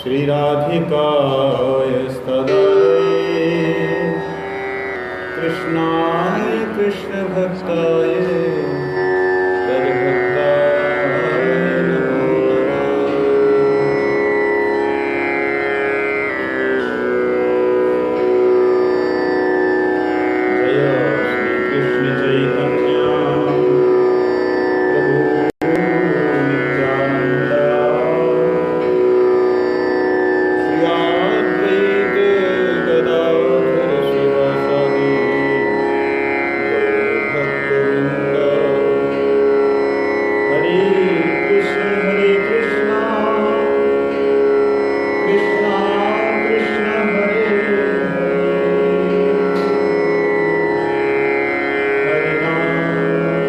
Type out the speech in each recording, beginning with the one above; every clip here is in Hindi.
श्रीराधिकायस्तदालये कृष्णाय कृष्णभक्ताय तद्भक्ताय नमो नमः। जय श्रीकृष्ण चैतन्य प्रभु नित्यानंद श्री अद्वैत गदाधर शिवासादि गौरभक्तवृंद। हरे कृष्ण कृष्ण कृष्ण हरे हरे, हरे राम हरे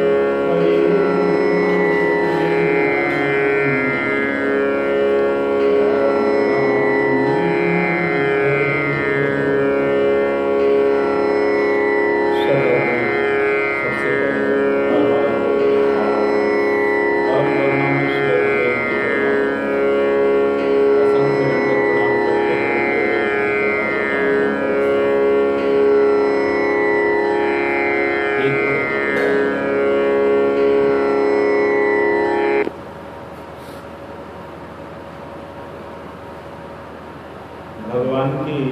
भगवान की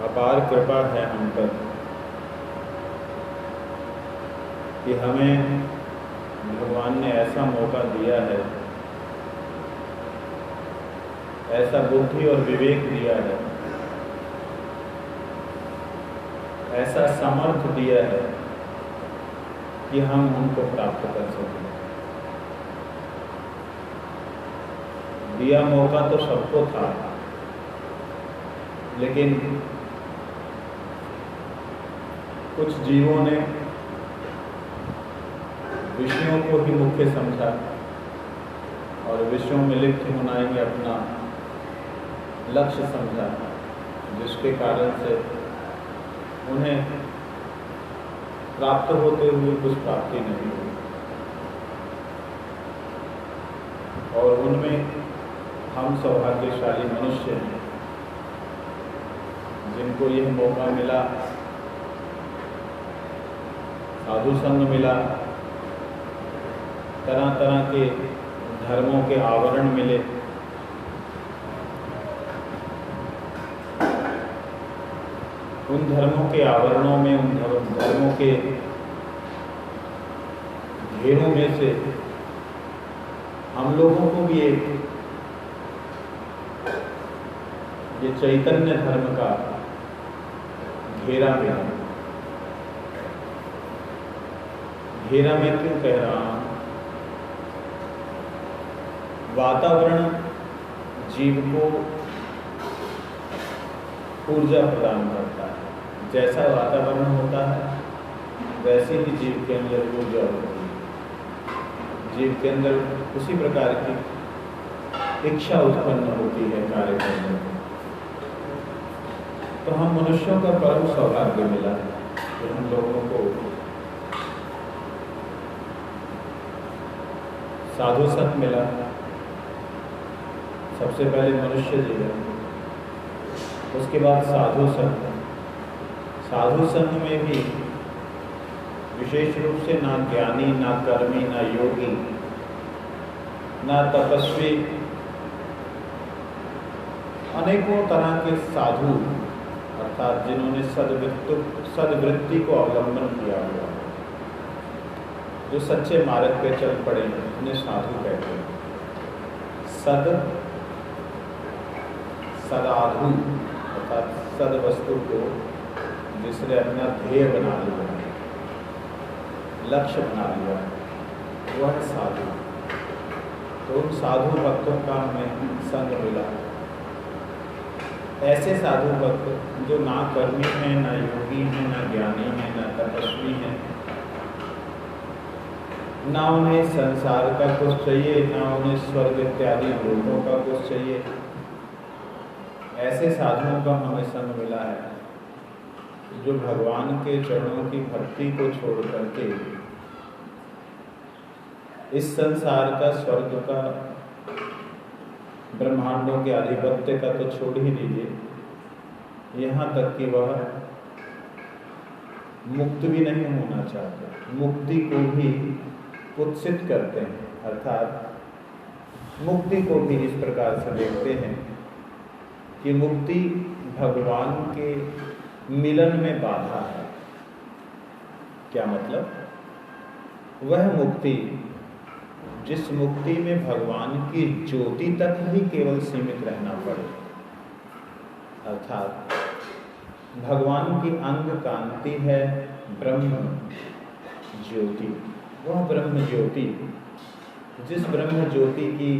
अपार कृपा है हम पर कि हमें भगवान ने ऐसा मौका दिया है, ऐसा बुद्धि और विवेक दिया है, ऐसा सामर्थ्य दिया है कि हम उनको प्राप्त कर सकें। दिया मौका तो सबको था, लेकिन कुछ जीवों ने विषयों को ही मुख्य समझा और विषयों में लिप्त होना ही अपना लक्ष्य समझा, जिसके कारण से उन्हें प्राप्त होते हुए कुछ प्राप्ति नहीं हुई और उनमें हम सौभाग्यशाली मनुष्य हैं जिनको यह मौका मिला, साधु संग मिला, तरह तरह के धर्मों के आवरण मिले, उन धर्मों के आवरणों में, उन धर्मों के घेरों में से हम लोगों को भी एक ये चैतन्य धर्म का घेरा मिला। घेरा में क्यों कह रहा हूं? वातावरण जीव को ऊर्जा प्रदान करता है। जैसा वातावरण होता है वैसे ही जीव के अंदर ऊर्जा होती है। जीव के अंदर उसी प्रकार की इच्छा उत्पन्न होती है कार्य करने की। तो हम मनुष्यों का परम सौभाग्य मिला कि हम लोगों को साधु संत मिला। सबसे पहले मनुष्य जीवन, उसके बाद साधु संत। साधु संत में भी विशेष रूप से ना ज्ञानी, ना कर्मी, ना योगी, ना तपस्वी, अनेकों तरह के साधु अर्थात जिन्होंने सद्वृत्ति को अवलंबन किया हुआ, जो सच्चे मार्ग पे चल पड़े हैं, उन्हें साधु कहते हैं। सदाधु अर्थात सद वस्तु को जिसने अपना ध्येय बना लिया, लक्ष्य बना लिया, वह है साधु। तो उन साधु भक्तों का हमें संग मिला। ऐसे साधु भक्त जो ना कर्मी हैं, ना योगी हैं, ना ज्ञानी हैं, ना तपस्वी हैं, ना उन्हें संसार का कुछ चाहिए, ना उन्हें स्वर्ग इत्यादि लोगों का कुछ चाहिए। ऐसे साधुओं का हमें संग मिला है जो भगवान के चरणों की भक्ति को छोड़ करके इस संसार का, स्वर्ग का ब्रह्मांडों के आधिपत्य का तो छोड़ ही दीजिए, यहाँ तक कि वह मुक्त भी नहीं होना चाहते, मुक्ति को भी कुत्सित करते हैं। अर्थात मुक्ति को भी इस प्रकार से देखते हैं कि मुक्ति भगवान के मिलन में बाधा है। क्या मतलब? वह मुक्ति जिस मुक्ति में भगवान की ज्योति तक ही केवल सीमित रहना पड़े, अर्थात भगवान की अंग कांति है ब्रह्म ज्योति। वह ब्रह्म ज्योति, जिस ब्रह्म ज्योति की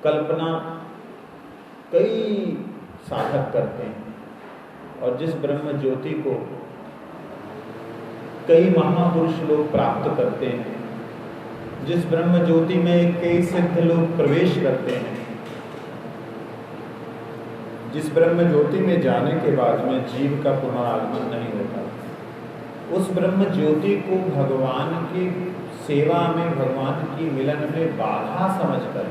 कल्पना कई साधक करते हैं और जिस ब्रह्म ज्योति को कई महापुरुष लोग प्राप्त करते हैं, जिस ब्रह्म ज्योति में कई सिद्ध लोग प्रवेश करते हैं, जिस ब्रह्म ज्योति में जाने के बाद में जीव का पुनरागमन नहीं होता, उस ब्रह्म ज्योति को भगवान की सेवा में, भगवान की मिलन में बाधा समझकर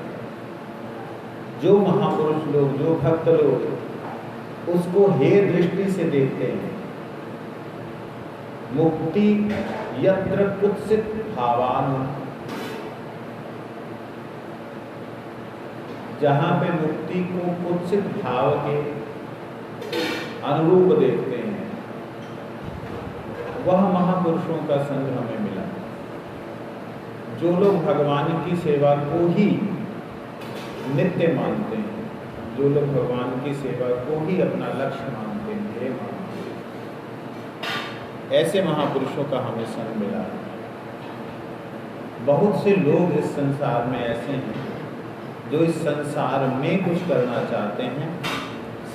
जो महापुरुष लोग, जो भक्त लोग उसको हे दृष्टि से देखते हैं। मुक्ति यत्र कुत्सित भावान, जहाँ पे मुक्ति को कुत्सित भाव के अनुरूप देखते हैं, वह महापुरुषों का संग हमें मिला। जो लोग भगवान की सेवा को ही नित्य मानते हैं, जो लोग भगवान की सेवा को ही अपना लक्ष्य मानते हैं, ध्येय मानते हैं, ऐसे महापुरुषों का हमें संग मिला। बहुत से लोग इस संसार में ऐसे हैं जो इस संसार में कुछ करना चाहते हैं,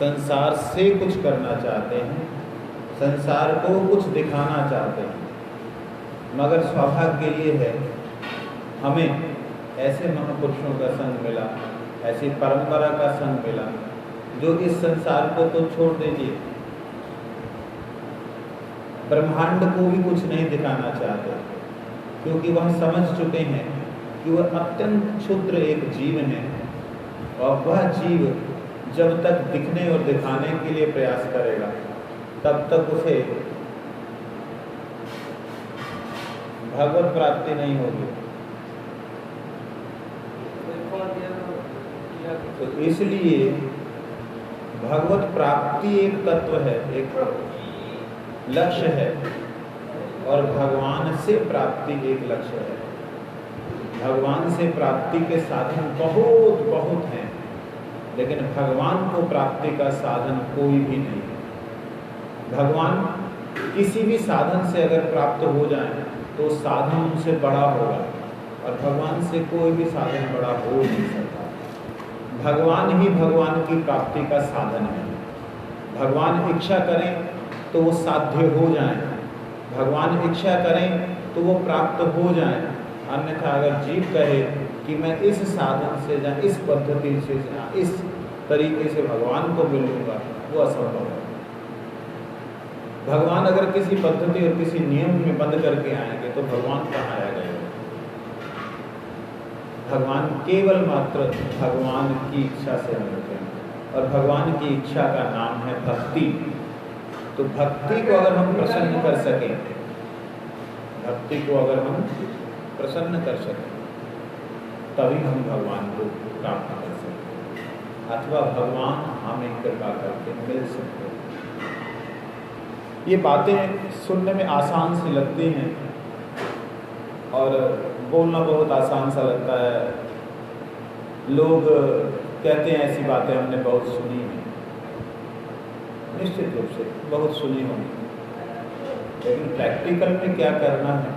संसार से कुछ करना चाहते हैं, संसार को कुछ दिखाना चाहते हैं, मगर सौभाग्य ये है हमें ऐसे महापुरुषों का संग मिला, ऐसी परंपरा का संग मिला जो इस संसार को तो छोड़ दीजिए, ब्रह्मांड को भी कुछ नहीं दिखाना चाहते, क्योंकि वह समझ चुके हैं कि वह अत्यंत क्षुद्र एक जीव है और वह जीव जब तक दिखने और दिखाने के लिए प्रयास करेगा तब तक उसे भगवत प्राप्ति नहीं होगी। तो इसलिए भगवत प्राप्ति एक तत्व है, एक लक्ष्य है, और भगवान से प्राप्ति एक लक्ष्य है। भगवान से प्राप्ति के साधन बहुत बहुत हैं, लेकिन भगवान को प्राप्ति का साधन कोई भी नहीं है। भगवान किसी भी साधन से अगर प्राप्त हो जाए तो साधन उनसे बड़ा होगा, और भगवान से कोई भी साधन बड़ा हो नहीं सकता। भगवान ही भगवान की प्राप्ति का साधन है। भगवान इच्छा करें तो वो साध्य हो जाए, भगवान इच्छा करें तो वो प्राप्त हो जाए। अन्यथा अगर जीव कहे कि मैं इस साधन से या इस पद्धति से या इस तरीके से भगवान को मिलूंगा, वो असंभव है। भगवान अगर किसी पद्धति और किसी नियम में बंद करके आएंगे तो भगवान कहाँ आएगा? भगवान केवल मात्र भगवान की इच्छा से मिलते हैं, और भगवान की इच्छा का नाम है भक्ति। तो भक्ति को अगर हम प्रसन्न कर सकें, भक्ति को अगर हम प्रसन्न कर सकें, तभी हम भगवान को प्राप्त कर सकते, अथवा भगवान हमें कृपा करके मिल सकते हैं। ये बातें सुनने में आसान सी लगती हैं और बोलना बहुत आसान सा लगता है। लोग कहते हैं ऐसी बातें हमने बहुत सुनी हैं, निश्चित रूप से बहुत सुनी होंगी, लेकिन प्रैक्टिकल में क्या करना है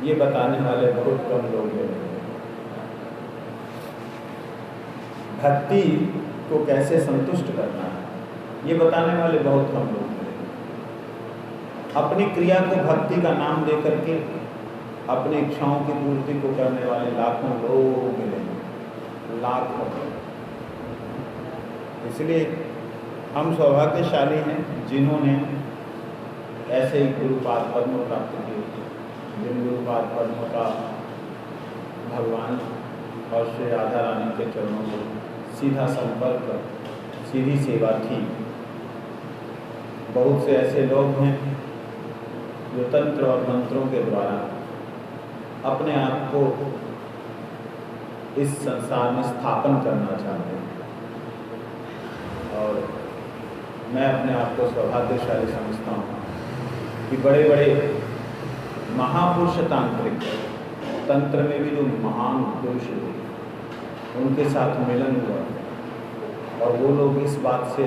ये बताने वाले बहुत कम लोग हैं। भक्ति को कैसे संतुष्ट करना है ये बताने वाले बहुत कम लोग हैं। अपनी क्रिया को भक्ति का नाम दे करके अपनी इच्छाओं की पूर्ति को करने वाले लाखों लोग मिलेंगे, लाखों। इसलिए हम सौभाग्यशाली हैं जिन्होंने ऐसे ही गुरुपाद पद्म प्राप्त किए, जिन गुरुपाद पद्म का भगवान और श्री राधा रानी के चरणों को सीधा संपर्क, सीधी सेवा थी। बहुत से ऐसे लोग हैं जो तंत्र और मंत्रों के द्वारा अपने आप को इस संसार में स्थापन करना चाहते हैं, और मैं अपने आप को सौभाग्यशाली समझता हूँ कि बड़े बड़े महापुरुष तांत्रिक, तंत्र में भी जो महान पुरुष हुए उनके साथ मिलन हुआ और वो लोग इस बात से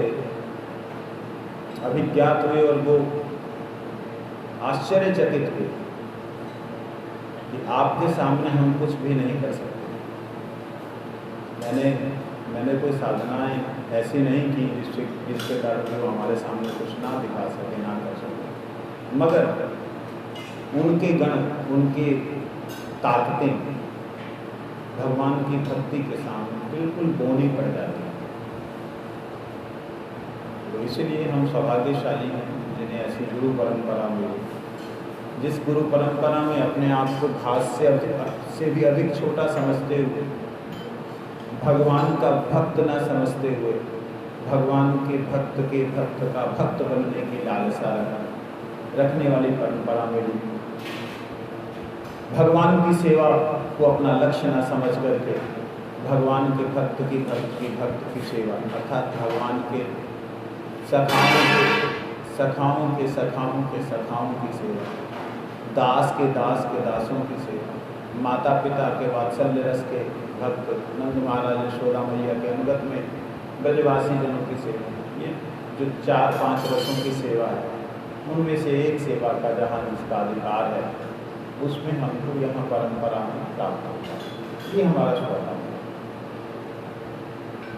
अभिज्ञात हुए और वो आश्चर्यचकित हुए कि आपके सामने हम कुछ भी नहीं कर सकते। मैंने कोई साधनाएं ऐसी नहीं की जिसके कारण वो हमारे सामने कुछ ना दिखा सके, ना कर सके, मगर उनके गण, उनके ताकतें भगवान की भक्ति के सामने बिल्कुल बौनी पड़ जाती हैं। तो इसलिए हम सौभाग्यशाली हैं जिन्हें ऐसी गुरु परंपरा मिली, जिस गुरु परंपरा में अपने आप को घास से भी अधिक छोटा समझते हुए, भगवान का भक्त न समझते हुए, भगवान के भक्त का भक्त बनने की लालसा रखने वाली परंपरा मिली। भगवान की सेवा को अपना लक्ष्य न समझ करके भगवान के भक्त की सेवा, अर्थात भगवान के सखाओं के सखाओं की सेवा, दास के दासों की सेवा, माता पिता के वात्सल्य रस के भक्त, नंद महाराज यशोदा मैया के अनुगत में ब्रजवासी जनों की सेवा, ये जो 4-5 रसों की सेवा है, उनमें से एक सेवा का जहाँ जिसका अधिकार है उसमें हमको यहाँ परंपरा में प्राप्त होता है। ये हमारा स्वभाव है।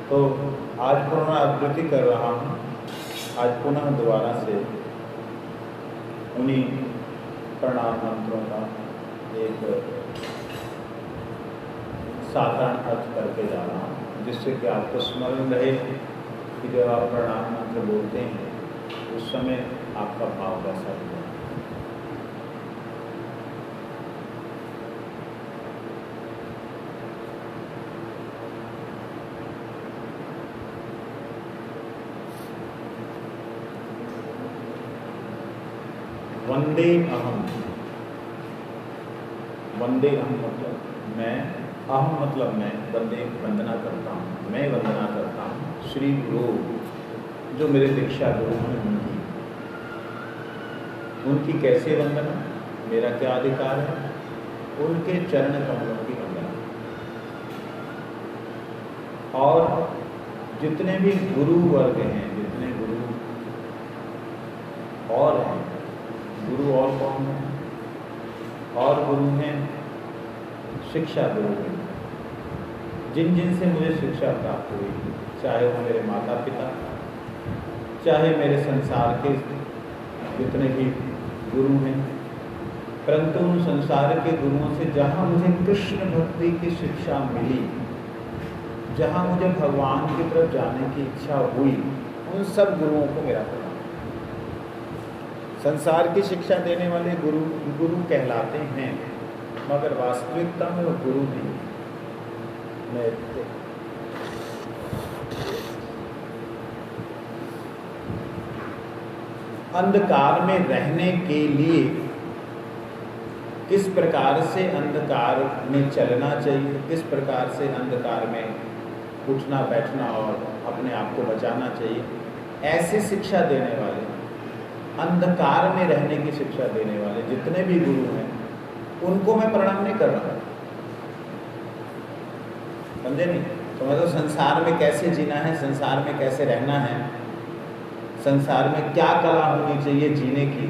तो आज पुनरावृत्ति कर रहा हूँ, आज पुनः दोबारा से उन्हीं प्रणाम मंत्रों का एक साधारण अर्थ करके जा रहा हूँ, जिससे कि आपको स्मरण रहे कि जब आप प्रणाम मंत्र बोलते हैं उस समय आपका भाव कैसा होगा। वंदे अहम, वंदे अहम मतलब मैं, अहम मतलब मैं, वंदे वंदना करता हूँ, मैं वंदना करता हूँ श्री गुरु, जो मेरे दीक्षा गुरु हैं उनकी कैसे वंदना, मेरा क्या अधिकार है, उनके चरण कमलों की वंदना। और जितने भी गुरु वर्ग हैं, जितने गुरु और हैं, गुरु और कौन है, और गुरु हैं शिक्षा गुरु हैं, जिन से मुझे शिक्षा प्राप्त हुई, चाहे वो मेरे माता पिता, चाहे मेरे संसार के जितने भी गुरु हैं, परंतु उन संसार के गुरुओं से जहाँ मुझे कृष्ण भक्ति की शिक्षा मिली, जहाँ मुझे भगवान की तरफ जाने की इच्छा हुई, उन सब गुरुओं को मेरा प्रणाम। संसार की शिक्षा देने वाले गुरु कहलाते हैं, मगर वास्तविकता में वो गुरु नहीं। अंधकार में रहने के लिए किस प्रकार से अंधकार में चलना चाहिए, किस प्रकार से अंधकार में उठना बैठना और अपने आप को बचाना चाहिए, ऐसी शिक्षा देने वाले, अंधकार में रहने की शिक्षा देने वाले जितने भी गुरु हैं उनको मैं प्रणाम नहीं कर रहा। समझे नहीं? तो मतलब संसार में कैसे जीना है, संसार में कैसे रहना है, संसार में क्या कला होनी चाहिए जीने की,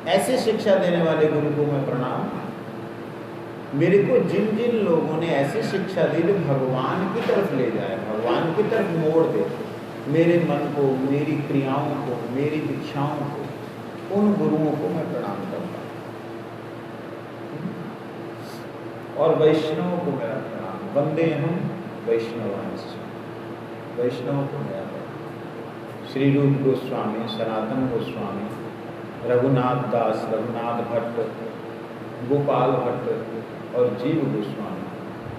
ऐसे शिक्षा देने वाले गुरु को मैं प्रणाम। मेरे को जिन जिन लोगों ने ऐसी शिक्षा दी जो भगवान की तरफ ले जाए, भगवान की तरफ मोड़ दे मेरे मन को, मेरी क्रियाओं को, मेरी इच्छाओं को, उन गुरुओं को मैं प्रणाम करता हूँ। और वैष्णवों को मेरा प्रणाम। वंदे हम वैष्णवांश, वैष्णवों को मेरा प्रणाम। श्री रूप गोस्वामी, सनातन गोस्वामी, रघुनाथ दास, रघुनाथ भट्ट, गोपाल भट्ट और जीव गोस्वामी,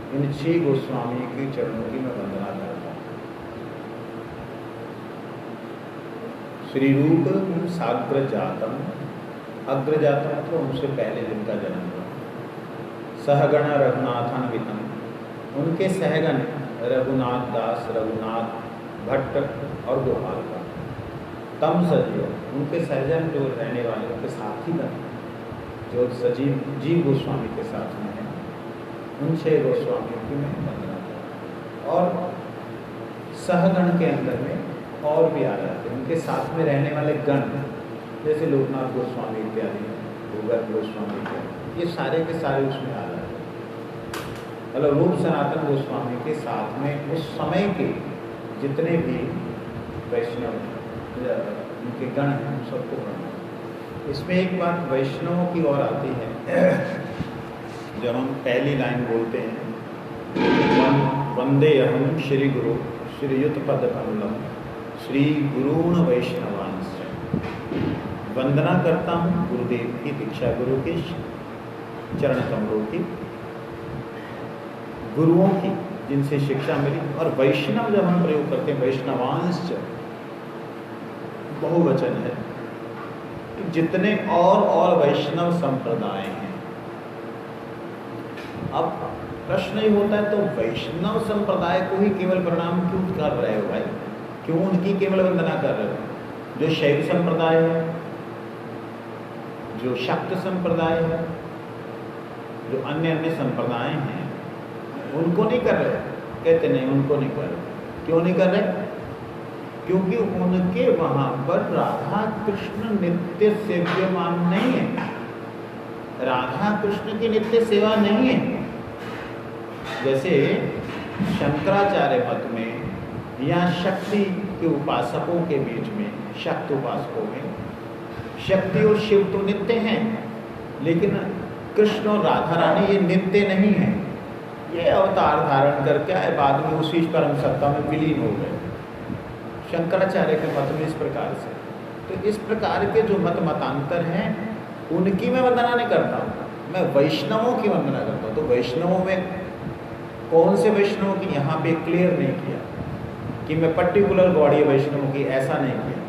इन 6 गोस्वामी के चरणों की मैं वंदना करता हूँ। श्री रूप साग्र जातम, अग्रजातम तो उनसे पहले जिनका जन्म हुआ, सहगण रघुनाथन वितम, उनके सहगण रघुनाथ दास, रघुनाथ भट्ट और गोपाल का, तम सजीव, उनके सहजन जो रहने वाले उनके साथी बने जो सजीव जीव गोस्वामी के साथ में है, उन 6 गोस्वामियों की मैं वंदना करता हूँ। और सहगण के अंदर में और भी आ जाते हैं उनके साथ में रहने वाले गण, जैसे लोकनाथ गोस्वामी इत्यादि, भूगर्भ गोस्वामी इत्यादि, ये सारे के सारे उसमें आ जाते हैं। मतलब रूप सनातन गोस्वामी के साथ में उस समय के जितने भी वैष्णव उनके गण हैं उन सबको प्रणाम। इसमें एक बात वैष्णवों की ओर आती है, जब हम पहली लाइन बोलते हैं वंदे अहम श्री गुरु श्रीयुत पद कमलम श्री गुरूण वैष्णवांश, वंदना करता हूँ गुरुदेव की, दीक्षा गुरु के चरण कमलों की, गुरुओं की जिनसे शिक्षा मिली। और वैष्णव जब हम प्रयोग करते हैं, वैष्णवांश बहुवचन है, जितने और वैष्णव संप्रदाय हैं। अब प्रश्न ही होता है, तो वैष्णव संप्रदाय को ही केवल प्रणाम क्यों कर रहे हो भाई, क्यों उनकी केवल वंदना कर रहे हो? जो शैव संप्रदाय है, जो शक्त संप्रदाय है, जो अन्य संप्रदाय हैं, उनको नहीं कर रहे? कहते नहीं, उनको नहीं कर रहे। क्यों नहीं कर रहे? क्योंकि उनके वहां पर राधा कृष्ण नित्य सेव्यमान नहीं है, राधा कृष्ण की नित्य सेवा नहीं है। जैसे शंकराचार्य मत में या शक्ति के उपासकों के बीच में, शक्ति उपासकों में शक्ति और शिव तो नित्य हैं, लेकिन कृष्ण और राधा रानी ये नित्य नहीं है। ये अवतार धारण करके आए, बाद में उसी परम सत्ता में विलीन हो गए। शंकराचार्य के मत में इस प्रकार से, तो इस प्रकार के जो मतांतर हैं उनकी मैं वंदना नहीं करता हूँ, मैं वैष्णवों की वंदना करता हूँ। तो वैष्णवों में कौन से वैष्णवों की, यहाँ पे क्लियर नहीं किया कि मैं पर्टिकुलर गौड़ीय वैष्णवों की, ऐसा नहीं किया।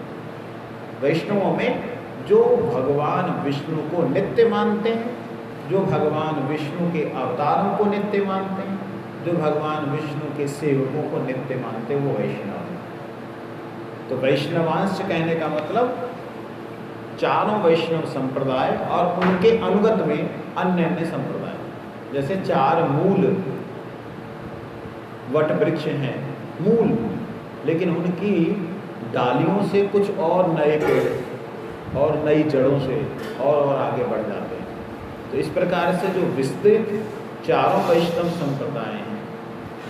वैष्णवों में जो भगवान विष्णु को नित्य मानते हैं, जो भगवान विष्णु के अवतारों को नित्य मानते हैं, जो भगवान विष्णु के सेवकों को नित्य मानते हैं, वो वैष्णव हैं। तो वैष्णवांश कहने का मतलब चारों वैष्णव संप्रदाय और उनके अनुगत में अन्य संप्रदाय। जैसे 4 मूल वट वृक्ष हैं, मूल, लेकिन उनकी डालियों से कुछ और नए पेड़ और नई जड़ों से और आगे बढ़ जाते हैं। तो इस प्रकार से जो विस्तृत चारों वैष्णव संप्रदाय हैं,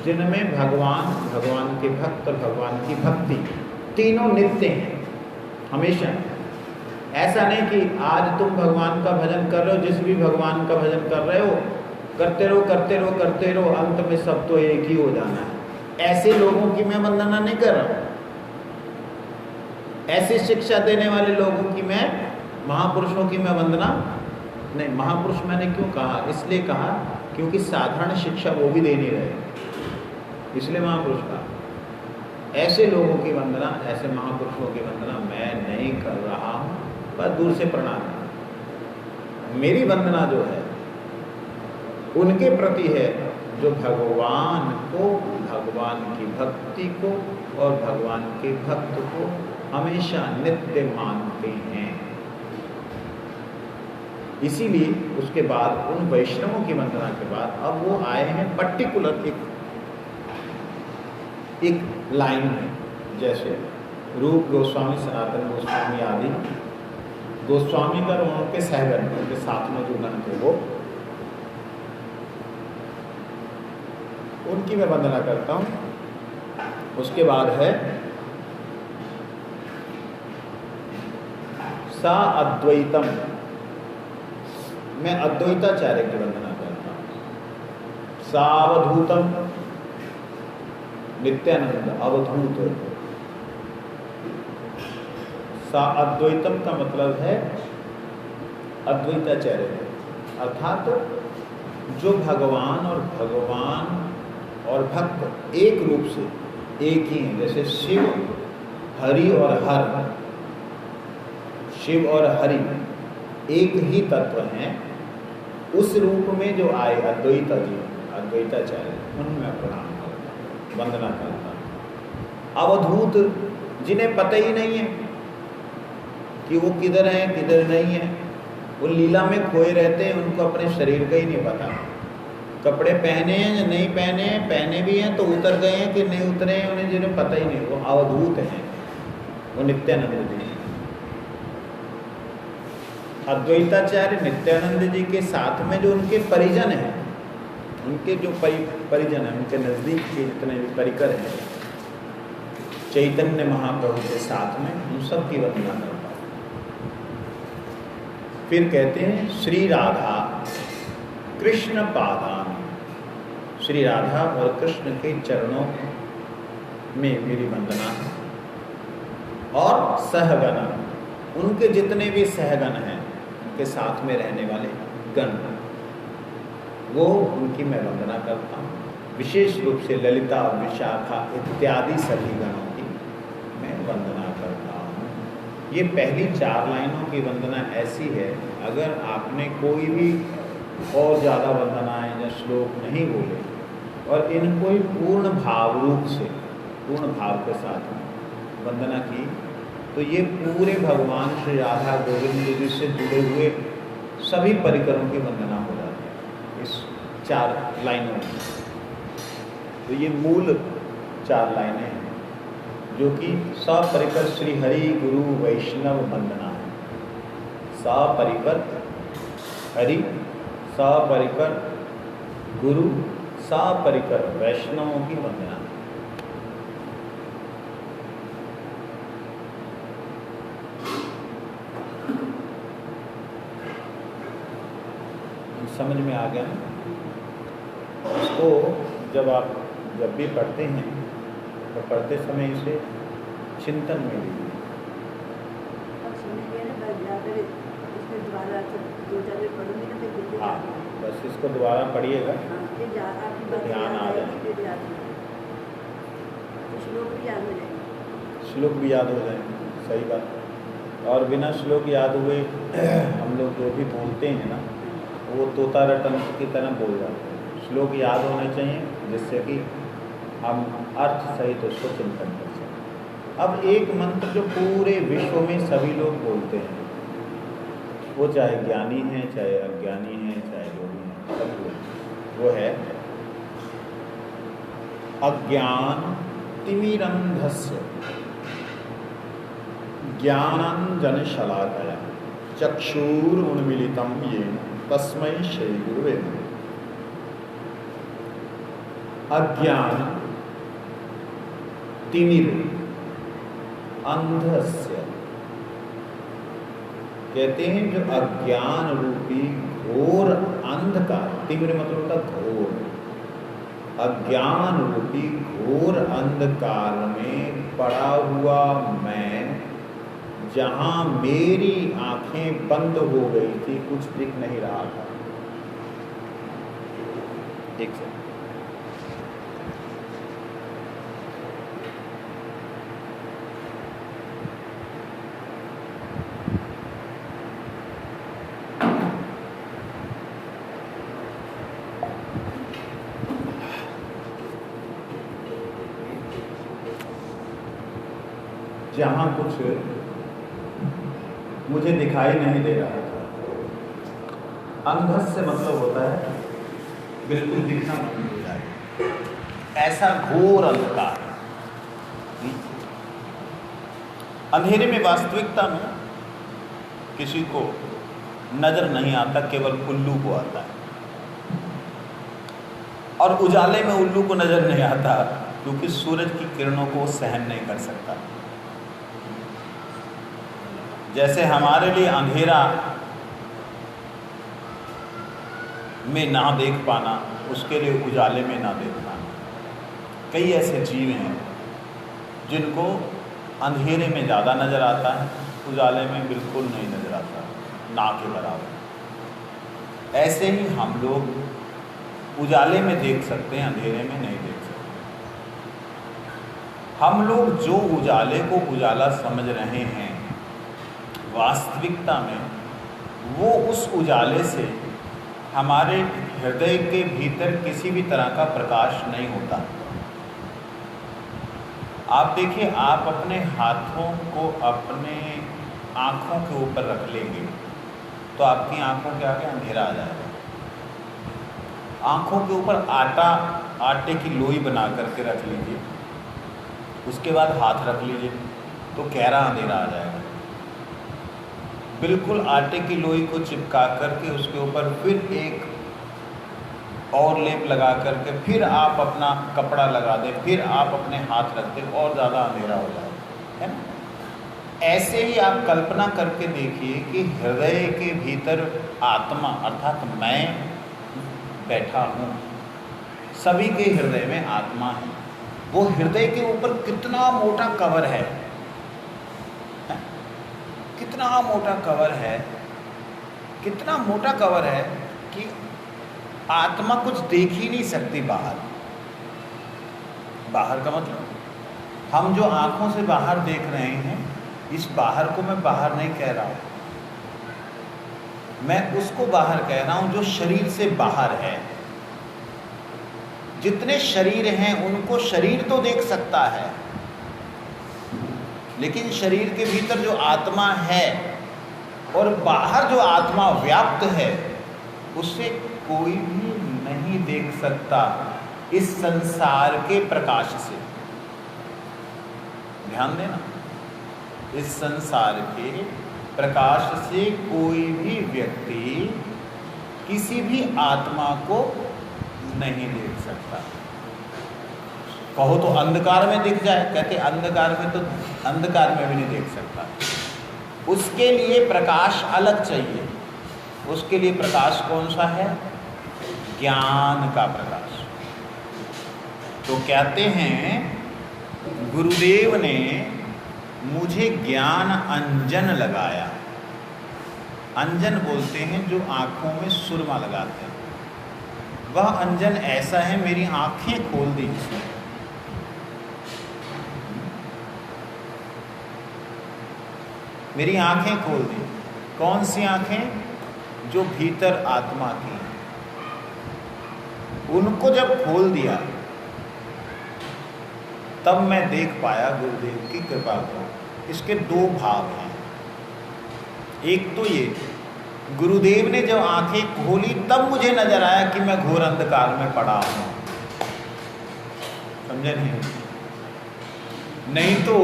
जिनमें भगवान के भक्त, भगवान की भक्ति तीनों नित्य हैं हमेशा। ऐसा नहीं कि आज तुम भगवान का भजन कर रहे हो, जिस भी भगवान का भजन कर रहे हो, करते रहो, अंत में सब तो एक ही हो जाना है। ऐसे लोगों की मैं वंदना नहीं कर रहा हूँ। ऐसी शिक्षा देने वाले लोगों की मैं, महापुरुषों की मैं वंदना नहीं। महापुरुष मैंने क्यों कहा? इसलिए कहा क्योंकि साधारण शिक्षा वो भी दे नहीं रहे, इसलिए महापुरुष कहा। ऐसे लोगों की वंदना, ऐसे महापुरुषों की वंदना मैं नहीं कर रहा हूँ, बस दूर से प्रणाम। मेरी वंदना जो है उनके प्रति है जो भगवान को, भगवान की भक्ति को और भगवान के भक्त को हमेशा नित्य मानते हैं। इसीलिए उसके बाद उन वैष्णवों की वंदना के बाद अब वो आए हैं पर्टिकुलर एक लाइन में, जैसे रूप गोस्वामी, सनातन गोस्वामी आदि गोस्वामी का उनके सहगण, उनके साथ में जो गण थे वो, उनकी मैं वंदना करता हूँ। उसके बाद है सा अद्वैतम, मैं अद्वैताचार्य की वंदना करता हूँ। सावधूतम, नित्यानंद अवधूत। सा अद्वैतम का मतलब है अद्वैताचार्य, अर्थात जो भगवान और भक्त एक रूप से एक ही हैं, जैसे शिव हरि और हर, शिव और हरि एक ही तत्व हैं, उस रूप में जो आए अद्वैताचार्य, उन्हें मैं प्रणाम करता हूँ, वंदना करता हूँ। अवधूत जिन्हें पता ही नहीं है कि वो किधर हैं किधर नहीं है, वो लीला में खोए रहते हैं, उनको अपने शरीर का ही नहीं पता। कपड़े पहने हैं या नहीं पहने हैं, पहने भी हैं तो उतर गए हैं कि नहीं उतरे हैं, उन्हें जिन्हें पता ही नहीं, वो अवधूत हैं, वो नित्यानंद जी। अद्वैताचार्य नित्यानंद जी के साथ में जो उनके परिजन हैं, उनके जो परिजन हैं, उनके नज़दीक के जितने भी परिकर हैं, चैतन्य महाप्रभु के साथ में, उन सब की वंदना करता हूँ। फिर कहते हैं श्री राधा कृष्ण पादान, श्री राधा और कृष्ण के चरणों में मेरी वंदना है। और सहगण, उनके जितने भी सहगण हैं, उनके साथ में रहने वाले गण, वो उनकी मैं वंदना करता हूँ। विशेष रूप से ललिता, विशाखा इत्यादि सभी गणों की मैं वंदना करता हूँ। ये पहली 4 लाइनों की वंदना ऐसी है, अगर आपने कोई भी और ज़्यादा वंदनाएं या श्लोक नहीं बोले और इनको ही पूर्ण भाव रूप से, पूर्ण भाव के साथ वंदना की, तो ये पूरे भगवान श्री राधा गोविंद जी से जुड़े हुए सभी परिकरों की वंदना हो जाती है इस 4 लाइनों में। तो ये मूल 4 लाइनें हैं जो कि सपरिकर श्री हरि गुरु वैष्णव वंदना है। सपरिकर हरि, सपरिकर गुरु, सपरिकर वैष्णवों की वंदना। समझ में आ गया ना? इसको जब भी पढ़ते हैं तो पढ़ते समय इसे चिंतन में लीजिए। हाँ, बस इसको दोबारा पढ़िएगा तो ध्यान आ जाएगा, श्लोक भी याद हो जाएंगे। सही बात। और बिना श्लोक याद हुए हम लोग जो भी बोलते हैं ना, वो तोता रटन की तरह बोल जाते हैं। श्लोक याद होने चाहिए जिससे कि हम अर्थ सहित उसको चिंतन कर सकें। अब एक मंत्र जो पूरे विश्व में सभी लोग बोलते हैं, वो चाहे ज्ञानी हैं चाहे अज्ञानी हैं चाहे योगी हैं, सब लोग, वो है अज्ञान तिमिरंधस्य ज्ञानांजन शलाकया चक्षुरुन्मीलितं येन तस्मै श्री गुरुवे नमः। अज्ञान तिमिर अंधस्य, कहते हैं जो अज्ञान रूपी घोर अंधकार, तिमिर मतलब होता घोर, अज्ञान रूपी घोर अंधकार में पड़ा हुआ मैं, जहां मेरी आंखें बंद हो गई थी, कुछ दिख नहीं रहा था। एक सेकंड, जहां कुछ मुझे दिखाई नहीं दे रहा था। अंधस्य मतलब होता है बिल्कुल दिखना बंद हो जाए, ऐसा घोर अंधकार। अंधेरे में वास्तविकता में किसी को नजर नहीं आता, केवल उल्लू को आता है। और उजाले में उल्लू को नजर नहीं आता क्योंकि सूरज की किरणों को सहन नहीं कर सकता। जैसे हमारे लिए अंधेरा में ना देख पाना, उसके लिए उजाले में ना देख पाना। कई ऐसे जीव हैं जिनको अंधेरे में ज़्यादा नज़र आता है, उजाले में बिल्कुल नहीं नज़र आता, ना के बराबर। ऐसे ही हम लोग उजाले में देख सकते हैं, अंधेरे में नहीं देख सकते। हम लोग जो उजाले को उजाला समझ रहे हैं, वास्तविकता में वो उस उजाले से हमारे हृदय के भीतर किसी भी तरह का प्रकाश नहीं होता। आप देखिए, आप अपने हाथों को अपने आँखों के ऊपर रख लेंगे तो आपकी आँखों के आगे अंधेरा आ जाएगा। आँखों के ऊपर आटे की लोई बना करके रख लीजिए, उसके बाद हाथ रख लीजिए तो गहरा अंधेरा आ जाएगा। बिल्कुल आटे की लोई को चिपका करके उसके ऊपर फिर एक और लेप लगा करके फिर आप अपना कपड़ा लगा दें, फिर आप अपने हाथ रख दें, और ज़्यादा अंधेरा हो जाएगा, है ना। ऐसे ही आप कल्पना करके देखिए कि हृदय के भीतर आत्मा अर्थात मैं बैठा हूँ। सभी के हृदय में आत्मा है। वो हृदय के ऊपर कितना मोटा कवर है, कितना मोटा कवर है, कितना मोटा कवर है कि आत्मा कुछ देख ही नहीं सकती बाहर। बाहर का मतलब हम जो आंखों से बाहर देख रहे हैं, इस बाहर को मैं बाहर नहीं कह रहा हूँ, मैं उसको बाहर कह रहा हूँ जो शरीर से बाहर है। जितने शरीर हैं उनको शरीर तो देख सकता है, लेकिन शरीर के भीतर जो आत्मा है और बाहर जो आत्मा व्याप्त है, उसे कोई भी नहीं देख सकता इस संसार के प्रकाश से। ध्यान देना, इस संसार के प्रकाश से कोई भी व्यक्ति किसी भी आत्मा को नहीं देख सकता। कहो तो अंधकार में दिख जाए, कहते अंधकार में, तो अंधकार में भी नहीं देख सकता। उसके लिए प्रकाश अलग चाहिए। उसके लिए प्रकाश कौन सा है? ज्ञान का प्रकाश। तो कहते हैं गुरुदेव ने मुझे ज्ञान अंजन लगाया। अंजन बोलते हैं जो आँखों में सुरमा लगाते हैं। वह अंजन ऐसा है, मेरी आँखें खोल दी जिसने। मेरी आँखें खोल दी। कौन सी आँखें? जो भीतर आत्मा की, उनको जब खोल दिया तब मैं देख पाया गुरुदेव की कृपा को। इसके दो भाग हैं। एक तो ये, गुरुदेव ने जब आंखें खोली तब मुझे नजर आया कि मैं घोर अंधकार में पड़ा हूं। समझे नहीं तो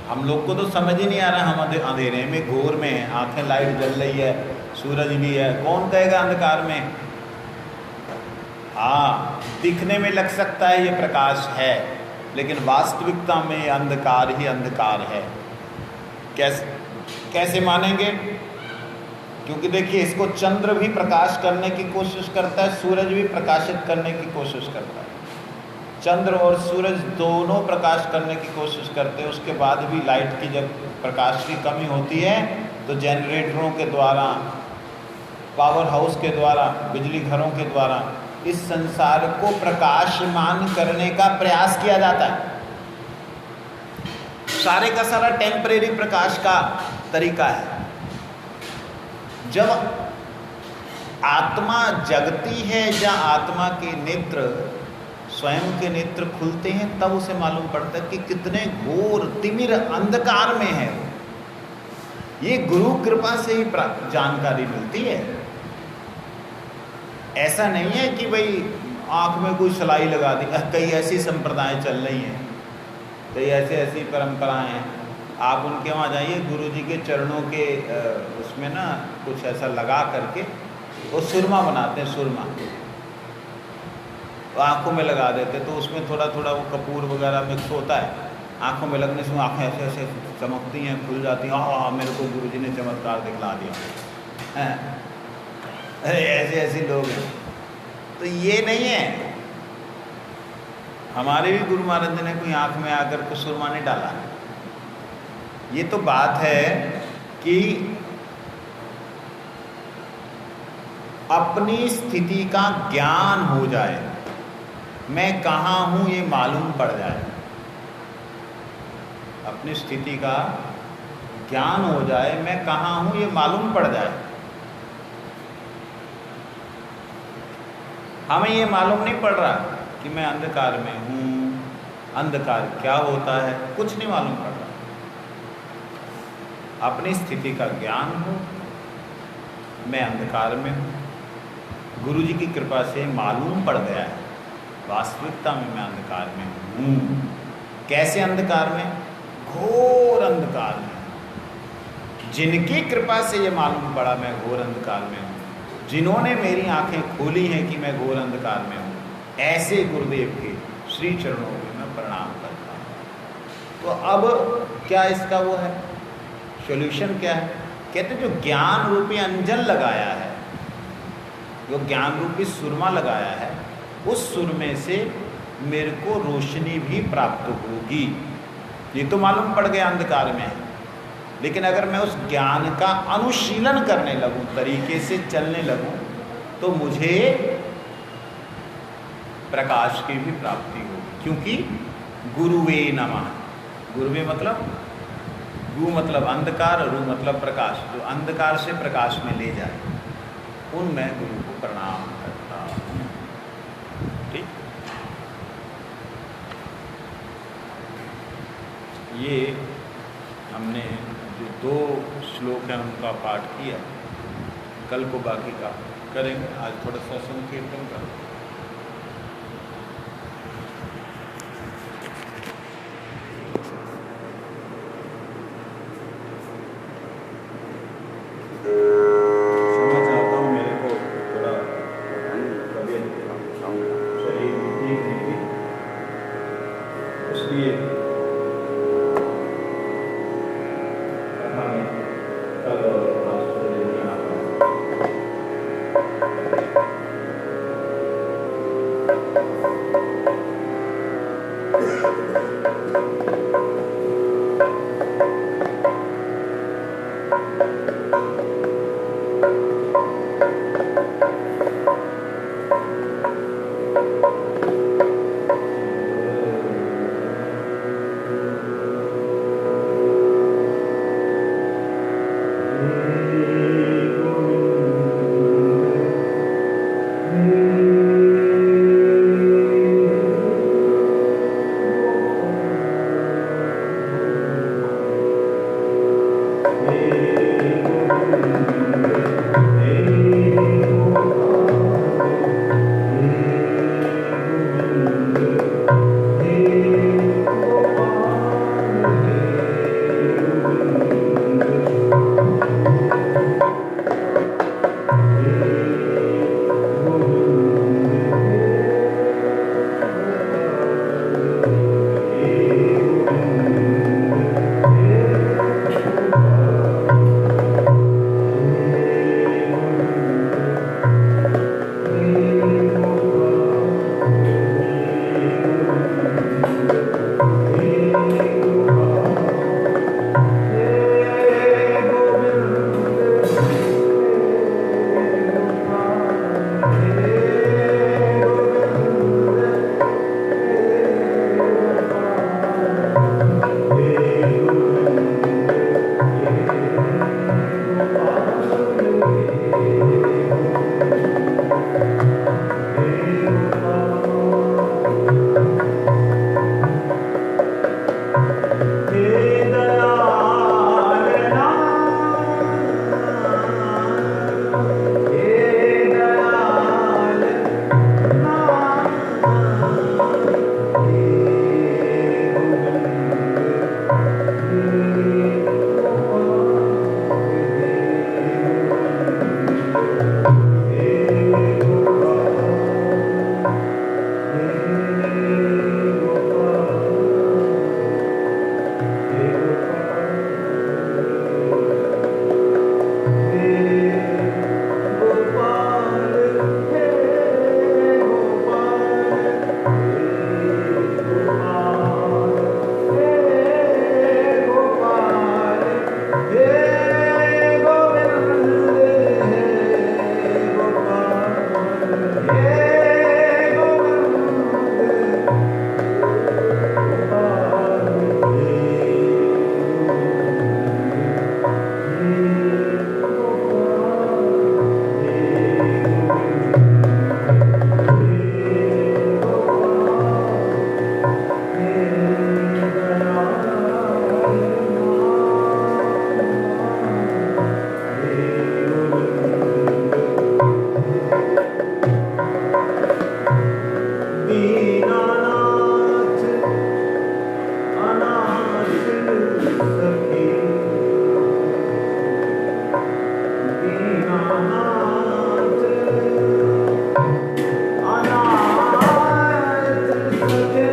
हम लोग को तो समझ ही नहीं आ रहा, हम अंधेरे में घोर में हैं, आंखें लाइट जल रही है, सूरज भी है, कौन कहेगा अंधकार में? हाँ, दिखने में लग सकता है ये प्रकाश है, लेकिन वास्तविकता में अंधकार ही अंधकार है। कैसे मानेंगे? क्योंकि देखिए, इसको चंद्र भी प्रकाश करने की कोशिश करता है, सूरज भी प्रकाशित करने की कोशिश करता है। चंद्र और सूरज दोनों प्रकाश करने की कोशिश करते हैं। उसके बाद भी लाइट की जब प्रकाश की कमी होती है तो जनरेटरों के द्वारा, पावर हाउस के द्वारा, बिजली घरों के द्वारा इस संसार को प्रकाशमान करने का प्रयास किया जाता है। सारे का सारा टेम्परेरी प्रकाश का तरीका है। जब आत्मा जगती है, जहाँ आत्मा के नेत्र, स्वयं के नेत्र खुलते हैं, तब उसे मालूम पड़ता है कि कितने घोर तिमिर अंधकार में है। ये गुरु कृपा से ही जानकारी मिलती है। ऐसा नहीं है कि भाई आँख में कोई सलाई लगा दी। कई ऐसी संप्रदाय चल रही हैं, कई ऐसी परंपराएं हैं। आप उनके वहाँ जाइए, गुरु जी के चरणों के उसमें ना कुछ ऐसा लगा करके वो सुरमा बनाते हैं, सुरमा तो आँखों में लगा देते, तो उसमें थोड़ा थोड़ा वो कपूर वगैरह मिक्स होता है। आँखों में लगने से आँखें ऐसे ऐसे चमकती हैं, खुल जाती हैं। हाँ, मेरे को गुरु जी ने चमत्कार दिखला दिया है। अरे ऐसे लोग हैं। तो ये नहीं है, हमारे भी गुरु महाराज ने कोई आँख में आकर को सुरमा नहीं डाला। ये तो बात है कि अपनी स्थिति का ज्ञान हो जाए, मैं कहाँ हूँ ये मालूम पड़ जाए, अपनी स्थिति का ज्ञान हो जाए, मैं कहाँ हूँ ये मालूम पड़ जाए। हमें ये मालूम नहीं पड़ रहा कि मैं अंधकार में हूँ, अंधकार क्या होता है, कुछ नहीं मालूम पड़ रहा। अपनी स्थिति का ज्ञान हो, मैं अंधकार में हूँ, गुरु जी की कृपा से मालूम पड़ गया है, वास्तविकता में मैं अंधकार में हूँ। कैसे अंधकार में? घोर अंधकार में। जिनकी कृपा से ये मालूम पड़ा मैं घोर अंधकार में हूँ, जिन्होंने मेरी आंखें खोली हैं कि मैं घोर अंधकार में हूँ, ऐसे गुरुदेव के श्री चरणों में मैं प्रणाम करता हूँ। तो अब क्या इसका वो है सॉल्यूशन क्या है? कहते जो ज्ञान रूपी अंजन लगाया है, जो ज्ञान रूपी सुरमा लगाया है, उस सुरमे से मेरे को रोशनी भी प्राप्त होगी। ये तो मालूम पड़ गया अंधकार में है, लेकिन अगर मैं उस ज्ञान का अनुशीलन करने लगूं, तरीके से चलने लगूं, तो मुझे प्रकाश की भी प्राप्ति होगी। क्योंकि गुरुवे नमः, गुरुवे मतलब गु मतलब अंधकार, रु मतलब प्रकाश, जो अंधकार से प्रकाश में ले जाए, उन मैं गुरु को प्रणाम करता हूँ। ठीक, ये हमने जो 2 श्लोक हैं उनका पाठ किया, कल को बाकी का करेंगे। आज थोड़ा सा संकीर्तन करेंगे। दीनानाथ अनाथ सखे, दीनानाथ अनाथ सखे,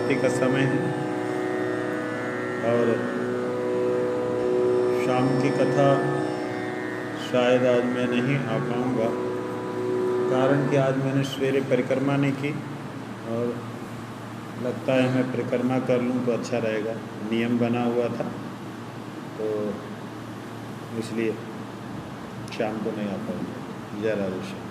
रात्रि का समय है और शाम की कथा शायद आज मैं नहीं आ पाऊँगा, कारण कि आज मैंने सवेरे परिक्रमा नहीं की और लगता है मैं परिक्रमा कर लूँ तो अच्छा रहेगा, नियम बना हुआ था, तो इसलिए शाम को नहीं आ पाऊँगा। जय राधे श्याम।